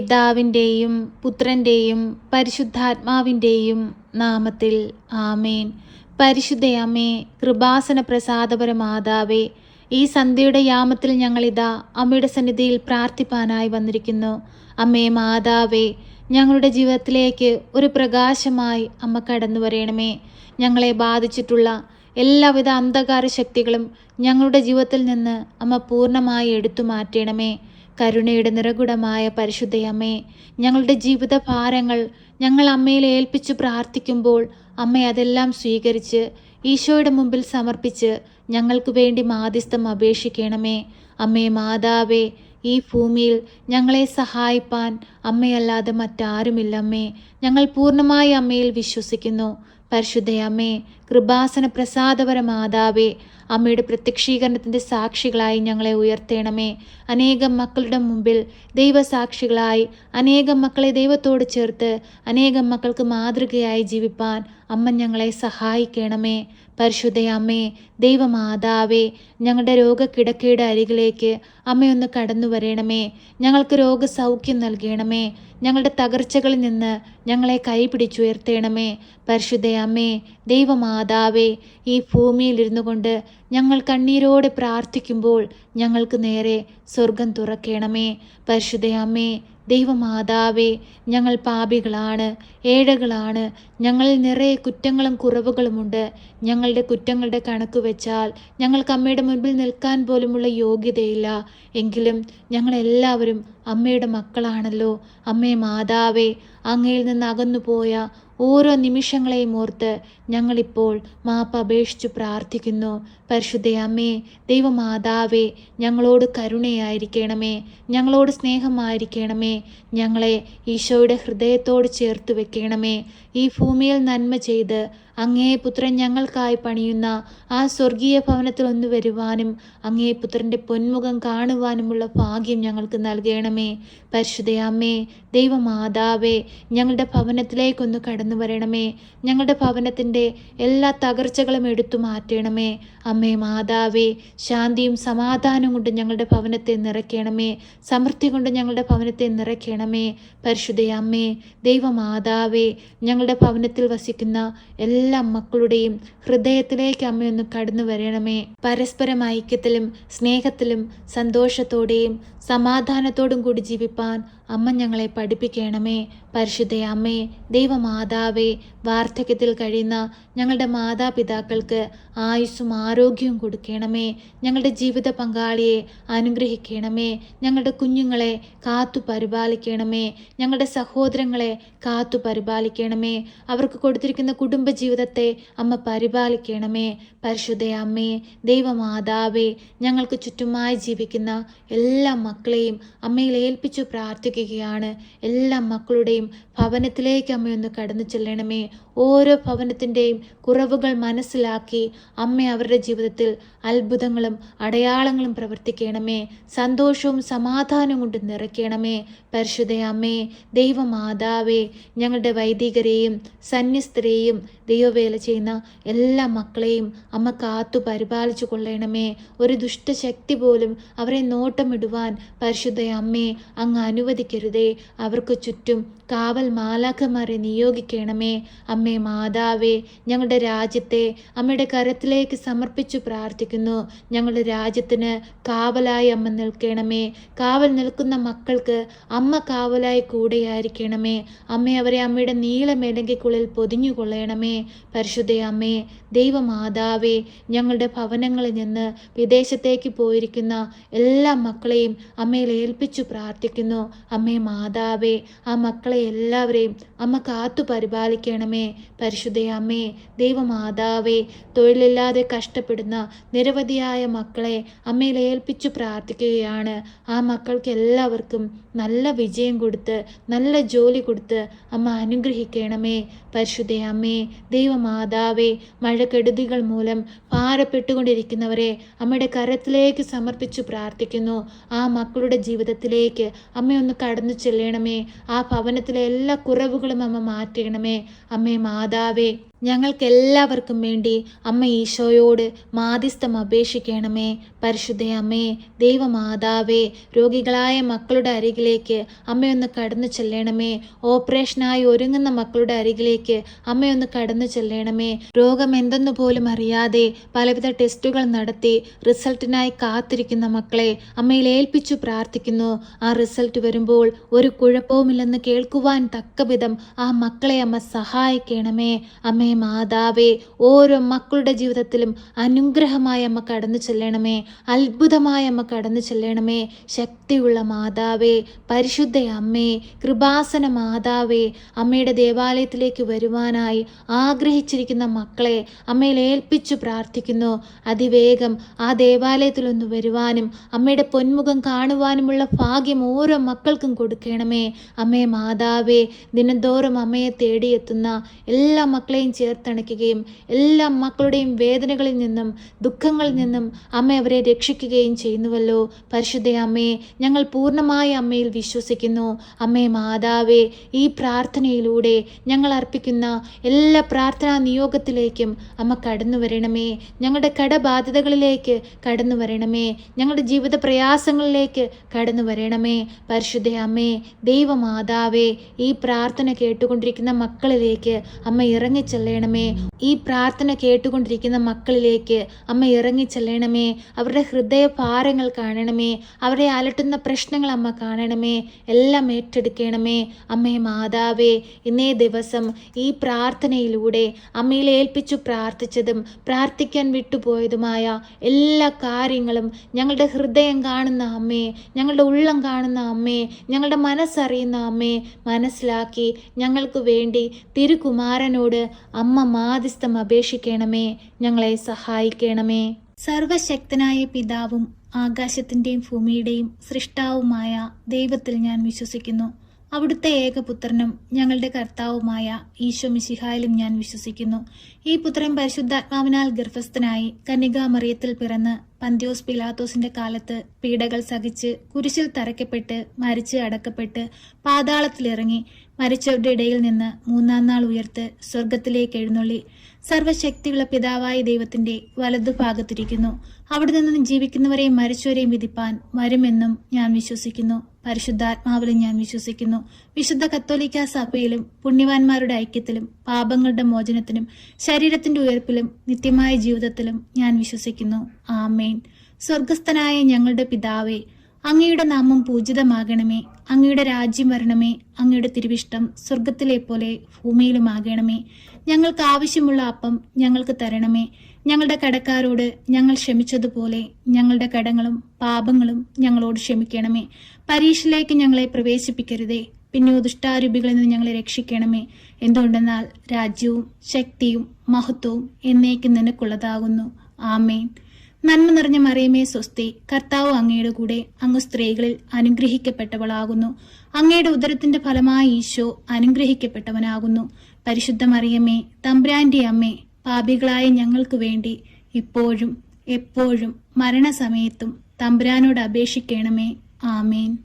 പിതാവിൻ്റെയും പുത്രൻ്റെയും പരിശുദ്ധാത്മാവിൻ്റെയും നാമത്തിൽ ആമേൻ. പരിശുദ്ധയമ്മേ, കൃപാസന പ്രസാദപര മാതാവേ, ഈ സന്ധ്യയുടെ യാമത്തിൽ ഞങ്ങളിതാ അമ്മയുടെ സന്നിധിയിൽ പ്രാർത്ഥിപ്പാനായി വന്നിരിക്കുന്നു. അമ്മേ മാതാവേ, ഞങ്ങളുടെ ജീവിതത്തിലേക്ക് ഒരു പ്രകാശമായി അമ്മ കടന്നു വരയണമേ. ഞങ്ങളെ ബാധിച്ചിട്ടുള്ള എല്ലാവിധ അന്ധകാര ശക്തികളും ഞങ്ങളുടെ ജീവിതത്തിൽ നിന്ന് അമ്മ പൂർണ്ണമായി എടുത്തു മാറ്റണമേ. കരുണയുടെ നിറകുടമായ പരിശുദ്ധയമ്മേ, ഞങ്ങളുടെ ജീവിത ഭാരങ്ങൾ ഞങ്ങൾ അമ്മയിൽ ഏൽപ്പിച്ചു പ്രാർത്ഥിക്കുമ്പോൾ അമ്മ അതെല്ലാം സ്വീകരിച്ച് ഈശോയുടെ മുമ്പിൽ സമർപ്പിച്ച് ഞങ്ങൾക്ക് വേണ്ടി മാധ്യസ്ഥം അപേക്ഷിക്കണമേ. അമ്മേ മാതാവേ, ഈ ഭൂമിയിൽ ഞങ്ങളെ സഹായിപ്പാൻ അമ്മയല്ലാതെ മറ്റാരുമില്ലമ്മേ. ഞങ്ങൾ പൂർണ്ണമായി അമ്മയിൽ വിശ്വസിക്കുന്നു. പരിശുദ്ധയമ്മേ, കൃപാസന പ്രസാദപര മാതാവേ, അമ്മയുടെ പ്രത്യക്ഷീകരണത്തിൻ്റെ സാക്ഷികളായി ഞങ്ങളെ ഉയർത്തേണമേ. അനേകം മക്കളുടെ മുമ്പിൽ ദൈവസാക്ഷികളായി അനേകം മക്കളെ ദൈവത്തോട് ചേർത്ത് അനേകം മക്കൾക്ക് മാതൃകയായി ജീവിപ്പാൻ അമ്മ ഞങ്ങളെ സഹായിക്കണമേ. പരിശുദ്ധയമ്മേ, ദൈവമാതാവേ, ഞങ്ങളുടെ രോഗക്കിടക്കയുടെ അരികിലേക്ക് അമ്മയൊന്ന് കടന്നു വരണമേ. ഞങ്ങൾക്ക് രോഗസൗഖ്യം നൽകണമേ. ഞങ്ങളുടെ തകർച്ചകളിൽ നിന്ന് ഞങ്ങളെ കൈപിടിച്ചുയർത്തേണമേ. പരിശുദ്ധയമ്മേ, ദൈവമാതാവേ, ഈ ഭൂമിയിലിരുന്നു കൊണ്ട് ഞങ്ങൾ കണ്ണീരോടെ പ്രാർത്ഥിക്കുമ്പോൾ ഞങ്ങൾക്ക് നേരെ സ്വർഗം തുറക്കണമേ. പരിശുദ്ധയമ്മേ, ദൈവമാതാവേ, ഞങ്ങൾ പാപികളാണ്, ഏഴകളാണ്. ഞങ്ങളിൽ നിറയെ കുറ്റങ്ങളും കുറവുകളുമുണ്ട്. ഞങ്ങളുടെ കുറ്റങ്ങളുടെ കണക്ക് വെച്ചാൽ ഞങ്ങൾക്ക് അമ്മയുടെ മുൻപിൽ നിൽക്കാൻ പോലുമുള്ള യോഗ്യതയില്ല. എങ്കിലും ഞങ്ങളെല്ലാവരും അമ്മയുടെ മക്കളാണല്ലോ. അമ്മേ മാതാവേ, അങ്ങയിൽ നിന്ന് അകന്നുപോയ ഓരോ നിമിഷങ്ങളെയും ഓർത്ത് ഞങ്ങളിപ്പോൾ മാപ്പ് അപേക്ഷിച്ചു പ്രാർത്ഥിക്കുന്നു. പരിശുദ്ധയമ്മേ, ദൈവമാതാവേ, ഞങ്ങളോട് കരുണയായിരിക്കണമേ. ഞങ്ങളോട് സ്നേഹമായിരിക്കണമേ. ഞങ്ങളെ ഈശോയുടെ ഹൃദയത്തോട് ചേർത്ത് വെക്കണമേ. ഈ ഭൂമിയിൽ നന്മ ചെയ്ത് അങ്ങേ പുത്രൻ ഞങ്ങൾക്കായി പണിയുന്ന ആ സ്വർഗീയ ഭവനത്തിൽ ഒന്ന് വരുവാനും അങ്ങേ പുത്രൻ്റെ പൊന്മുഖം കാണുവാനുമുള്ള ഭാഗ്യം ഞങ്ങൾക്ക് നൽകണമേ. പരിശുദ്ധയമ്മേ, ദൈവമാതാവേ, ഞങ്ങളുടെ ഭവനത്തിലേക്കൊന്ന് കടന്നു വരണമേ. ഞങ്ങളുടെ ഭവനത്തിൻ്റെ എല്ലാ തകർച്ചകളും എടുത്തു മാറ്റണമേ. അമ്മേ മാതാവേ, ശാന്തിയും സമാധാനവും കൊണ്ട് ഞങ്ങളുടെ ഭവനത്തെ നിറയ്ക്കണമേ. സമൃദ്ധി കൊണ്ട് ഞങ്ങളുടെ ഭവനത്തെ നിറയ്ക്കണമേ. പരിശുദ്ധയമ്മേ, ദൈവമാതാവേ, ഞങ്ങളുടെ ഭവനത്തിൽ വസിക്കുന്ന എല്ലാ മക്കളുടെയും ഹൃദയത്തിലേക്ക് അമ്മയൊന്ന് കടന്നു വരണമേ. പരസ്പരം ഐക്യത്തിലും സ്നേഹത്തിലും സന്തോഷത്തോടെയും സമാധാനത്തോടും കൂടി ജീവിപ്പാൻ അമ്മ ഞങ്ങളെ പഠിപ്പിക്കണമേ. പരിശുദ്ധയമ്മേ, ദൈവമാതാവേ, വാർദ്ധക്യത്തിൽ കഴിയുന്ന ഞങ്ങളുടെ മാതാപിതാക്കൾക്ക് ആയുസ്സും ആരോഗ്യവും കൊടുക്കണമേ. ഞങ്ങളുടെ ജീവിത പങ്കാളിയെ അനുഗ്രഹിക്കണമേ. ഞങ്ങളുടെ കുഞ്ഞുങ്ങളെ കാത്തു പരിപാലിക്കണമേ. ഞങ്ങളുടെ സഹോദരങ്ങളെ കാത്തു പരിപാലിക്കണമേ. അവർക്ക് കൊടുത്തിരിക്കുന്ന കുടുംബജീവിതത്തെ അമ്മ പരിപാലിക്കണമേ. പരിശുദ്ധയമ്മേ, ദൈവമാതാവേ, ഞങ്ങൾക്ക് ചുറ്റുമായി ജീവിക്കുന്ന എല്ലാ മക്കളെയും അമ്മയിൽ ഏൽപ്പിച്ചു പ്രാർത്ഥിക്കുകയാണ്. എല്ലാ മക്കളുടെയും ഭവനത്തിലേക്ക് അമ്മയൊന്ന് കടന്നു ചെല്ലണമേ. ഓരോ ഭവനത്തിൻ്റെയും കുറവുകൾ മനസ്സിലാക്കി അമ്മ അവരുടെ ജീവിതത്തിൽ അത്ഭുതങ്ങളും അടയാളങ്ങളും പ്രവർത്തിക്കണമേ. സന്തോഷവും സമാധാനവും കൊണ്ട് നിറയ്ക്കണമേ. പരിശുദ്ധയമ്മേ, ദൈവമാതാവേ, ഞങ്ങളുടെ വൈദികരെയും സന്യസ്തരെയും ദൈവവേല ചെയ്യുന്ന എല്ലാ മക്കളെയും അമ്മ കാത്തു പരിപാലിച്ചു കൊള്ളണമേ. ഒരു ദുഷ്ടശക്തി പോലും അവരെ നോട്ടമിടുവാൻ പരിശുദ്ധയമ്മേ അങ്ങ് അനുവദിക്കരുതേ. അവർക്ക് ചുറ്റും കാവൽ മാലാഖമാരെ നിയോഗിക്കണമേ. അമ്മേ മാതാവേ, ഞങ്ങളുടെ രാജ്യത്തെ അമ്മയുടെ കരത്തിലേക്ക് സമർപ്പിച്ചു പ്രാർത്ഥിക്കുന്നു. ഞങ്ങളുടെ രാജ്യത്തിന് കാവലായി അമ്മ നിൽക്കണമേ. കാവൽ നിൽക്കുന്ന മക്കൾക്ക് അമ്മ കാവലായി കൂടെയായിരിക്കണമേ. അമ്മ അവരെ അമ്മയുടെ നീളമേലങ്കിക്കുള്ളിൽ പൊതിഞ്ഞുകൊള്ളണമേ. പരിശുദ്ധയമ്മേ, ദൈവമാതാവേ, ഞങ്ങളുടെ ഭവനങ്ങളിൽ നിന്ന് വിദേശത്തേക്ക് പോയിരിക്കുന്ന എല്ലാ മക്കളെയും അമ്മയിൽ ഏൽപ്പിച്ചു പ്രാർത്ഥിക്കുന്നു. അമ്മേ മാതാവേ, ആ മക്കളെ എല്ലാവരെയും അമ്മ കാത്തു പരിപാലിക്കണമേ. പരിശുദ്ധയമ്മേ, ദൈവമാതാവേ, തൊഴിലില്ലാതെ കഷ്ടപ്പെടുന്ന നിരവധിയായ മക്കളെ അമ്മയിൽ ഏൽപ്പിച്ചു പ്രാർത്ഥിക്കുകയാണ്. ആ മക്കൾക്ക് എല്ലാവർക്കും നല്ല വിജയം കൊടുത്ത് നല്ല ജോലി കൊടുത്ത് അമ്മ അനുഗ്രഹിക്കണമേ. പരിശുദ്ധയമ്മേ, ദൈവമാതാവേ, മഴക്കെടുതികൾ മൂലം ഭാരപ്പെട്ടുകൊണ്ടിരിക്കുന്നവരെ അമ്മയുടെ കരത്തിലേക്ക് സമർപ്പിച്ചു പ്രാർത്ഥിക്കുന്നു. ആ മക്കളുടെ ജീവിതത്തിലേക്ക് അമ്മയൊന്ന് കടന്നു ചെല്ലണമേ. ആ ഭവനത്തിലെ എല്ലാ കുറവുകളും അമ്മ മാറ്റണമേ. അമ്മേ മാതാവേ, ഞങ്ങൾക്കെല്ലാവർക്കും വേണ്ടി അമ്മ ഈശോയോട് മാധ്യസ്ഥം അപേക്ഷിക്കണമേ. പരിശുദ്ധ അമ്മേ, ദൈവമാതാവേ, രോഗികളായ മക്കളുടെ അരികിലേക്ക് അമ്മയൊന്ന് കടന്നു ചെല്ലണമേ. ഓപ്പറേഷനായി ഒരുങ്ങുന്ന മക്കളുടെ അരികിലേക്ക് അമ്മയൊന്ന് കടന്നു ചെല്ലണമേ. രോഗം എന്തെന്നു പോലും അറിയാതെ പലവിധ ടെസ്റ്റുകൾ നടത്തി റിസൾട്ടിനായി കാത്തിരിക്കുന്ന മക്കളെ അമ്മയിൽ ഏൽപ്പിച്ചു പ്രാർത്ഥിക്കുന്നു. ആ റിസൾട്ട് വരുമ്പോൾ ഒരു കുഴപ്പവുമില്ലെന്ന് കേൾക്കുവാൻ തക്കവിധം ആ മക്കളെ അമ്മ സഹായിക്കണമേ. അമ്മേ മാതാവേ, ഓരോ മക്കളുടെ ജീവിതത്തിലും അനുഗ്രഹമായി അമ്മ കടന്നു ചെല്ലണമേ. അത്ഭുതമായി അമ്മ കടന്നു ചെല്ലണമേ. ശക്തിയുള്ള മാതാവേ, പരിശുദ്ധ അമ്മേ, കൃപാസന മാതാവേ, അമ്മയുടെ ദേവാലയത്തിലേക്ക് വരുവാനായി ആഗ്രഹിച്ചിരിക്കുന്ന മക്കളെ അമ്മയിൽ ഏൽപ്പിച്ചു പ്രാർത്ഥിക്കുന്നു. അതിവേഗം ആ ദേവാലയത്തിലൊന്ന് വരുവാനും അമ്മയുടെ പൊന്മുഖം കാണുവാനുമുള്ള ഭാഗ്യം ഓരോ മക്കൾക്കും കൊടുക്കണമേ. അമ്മേ മാതാവേ, ദിനംതോറും അമ്മയെ തേടിയെത്തുന്ന എല്ലാ മക്കളെയും ചേർത്തണയ്ക്കുകയും എല്ലാ മക്കളുടെയും വേദനകളിൽ നിന്നും ദുഃഖങ്ങളിൽ നിന്നും അമ്മ അവരെ രക്ഷിക്കുകയും ചെയ്യുന്നുവല്ലോ. പരിശുദ്ധ അമ്മേ, ഞങ്ങൾ പൂർണ്ണമായി അമ്മയിൽ വിശ്വസിക്കുന്നു. അമ്മേ മാതാവേ, ഈ പ്രാർത്ഥനയിലൂടെ ഞങ്ങൾ അർപ്പിക്കുന്ന എല്ലാ പ്രാർത്ഥനാ നിയോഗത്തിലേക്കും അമ്മ കടന്നു വരണമേ. ഞങ്ങളുടെ കടബാധ്യതകളിലേക്ക് കടന്നു വരണമേ. ഞങ്ങളുടെ ജീവിത പ്രയാസങ്ങളിലേക്ക് കടന്നു വരണമേ. പരിശുദ്ധ അമ്മേ, ദൈവമാതാവേ, ഈ പ്രാർത്ഥന കേട്ടുകൊണ്ടിരിക്കുന്ന മക്കളിലേക്ക് അമ്മ ഇറങ്ങിച്ചെല്ലണമേ. ഈ പ്രാർത്ഥന കേട്ടുകൊണ്ടിരിക്കുന്ന മക്കളിലേക്ക് അമ്മ ഇറങ്ങിച്ചെല്ലണമേ. അവരുടെ ഹൃദയഭാരങ്ങൾ കാണണമേ. അവരെ അലട്ടുന്ന പ്രശ്നങ്ങൾ അമ്മ കാണണമേ. എല്ലാം ഏറ്റെടുക്കണമേ. അമ്മേ മാതാവേ, ഇന്നേ ദിവസം ഈ പ്രാർത്ഥനയിലൂടെ അമ്മയിൽ ഏൽപ്പിച്ചു പ്രാർത്ഥിച്ചതും പ്രാർത്ഥിക്കാൻ വിട്ടുപോയതുമായ എല്ലാ കാര്യങ്ങളും ഞങ്ങളുടെ ഹൃദയം കാണുന്ന അമ്മേ, ഞങ്ങളുടെ ഉള്ളം കാണുന്ന അമ്മേ, ഞങ്ങളുടെ മനസ്സറിയുന്ന അമ്മേ, മനസ്സിലാക്കി ഞങ്ങൾക്ക് വേണ്ടി തിരുകുമാരനോട് അമ്മ മാധ്യസ്ഥം അപേക്ഷിക്കണമേ. ഞങ്ങളെ സഹായിക്കണമേ. സർവശക്തനായ പിതാവും ആകാശത്തിൻ്റെയും ഭൂമിയുടെയും സൃഷ്ടാവുമായ ദൈവത്തിൽ ഞാൻ വിശ്വസിക്കുന്നു. അവിടുത്തെ ഏകപുത്രനും ഞങ്ങളുടെ കർത്താവുമായ ഈശോ മിശിഹായിലും ഞാൻ വിശ്വസിക്കുന്നു. ഈ പുത്രൻ പരിശുദ്ധാത്മാവിനാൽ ഗർഭസ്ഥനായി കന്യകാമറിയത്തിൽ പിറന്ന് പന്ത്യോസ് പിലാത്തോസിന്റെ കാലത്ത് പീഡകൾ സഹിച്ച് കുരിശിൽ തറയ്ക്കപ്പെട്ട് മരിച്ച് അടക്കപ്പെട്ട് പാതാളത്തിലിറങ്ങി മരിച്ചവരുടെ ഇടയിൽ നിന്ന് മൂന്നാം നാൾ ഉയർത്ത് സ്വർഗത്തിലേക്ക് എഴുന്നള്ളി സർവശക്തിയുള്ള പിതാവായ ദൈവത്തിന്റെ വലതുഭാഗത്തിരിക്കുന്നു. അവിടെ നിന്നും ജീവിക്കുന്നവരെയും മരിച്ചവരെയും വിധിപ്പാൻ വരുമെന്നും ഞാൻ വിശ്വസിക്കുന്നു. പരിശുദ്ധാത്മാവിലും ഞാൻ വിശ്വസിക്കുന്നു. വിശുദ്ധ കത്തോലിക്കാ സഭയിലും പുണ്യവാന്മാരുടെ ഐക്യത്തിലും പാപങ്ങളുടെ മോചനത്തിനും ശരീരത്തിന്റെ ഉയർപ്പിലും നിത്യമായ ജീവിതത്തിലും ഞാൻ വിശ്വസിക്കുന്നു. ആമേൻ. സ്വർഗസ്ഥനായ ഞങ്ങളുടെ പിതാവേ, അങ്ങയുടെ നാമം പൂജിതമാകണമേ. അങ്ങയുടെ രാജ്യം വരണമേ. അങ്ങയുടെ തിരുവിഷ്ടം സ്വർഗത്തിലെ പോലെ ഭൂമിയിലുമാകണമേ. ഞങ്ങൾക്ക് ആവശ്യമുള്ള അപ്പം ഞങ്ങൾക്ക് തരണമേ. ഞങ്ങളുടെ കടക്കാരോട് ഞങ്ങൾ ക്ഷമിച്ചതുപോലെ ഞങ്ങളുടെ കടങ്ങളും പാപങ്ങളും ഞങ്ങളോട് ക്ഷമിക്കണമേ. പരീക്ഷയിലേക്ക് ഞങ്ങളെ പ്രവേശിപ്പിക്കരുതേ, പിന്നെയോ ദുഷ്ടാരൂപികളിൽ നിന്ന് ഞങ്ങളെ രക്ഷിക്കണമേ. എന്തുകൊണ്ടെന്നാൽ രാജ്യവും ശക്തിയും മഹത്വവും എന്നേക്കും നിനക്കുള്ളതാകുന്നു. ആമേൻ. നന്മ നിറഞ്ഞ മറിയമേ സ്വസ്തി, കർത്താവ് അങ്ങയുടെ കൂടെ, അങ്ങ് സ്ത്രീകളിൽ അനുഗ്രഹിക്കപ്പെട്ടവളാകുന്നു. അങ്ങയുടെ ഉദരത്തിന്റെ ഫലമായി ഈശോ അനുഗ്രഹിക്കപ്പെട്ടവനാകുന്നു. പരിശുദ്ധ മറിയമേ, തമ്പുരാന്റെ അമ്മേ, പാപികളായ ഞങ്ങൾക്ക് വേണ്ടി ഇപ്പോഴും എപ്പോഴും മരണസമയത്തും തമ്പുരാനോട് അപേക്ഷിക്കണമേ. ആമേൻ.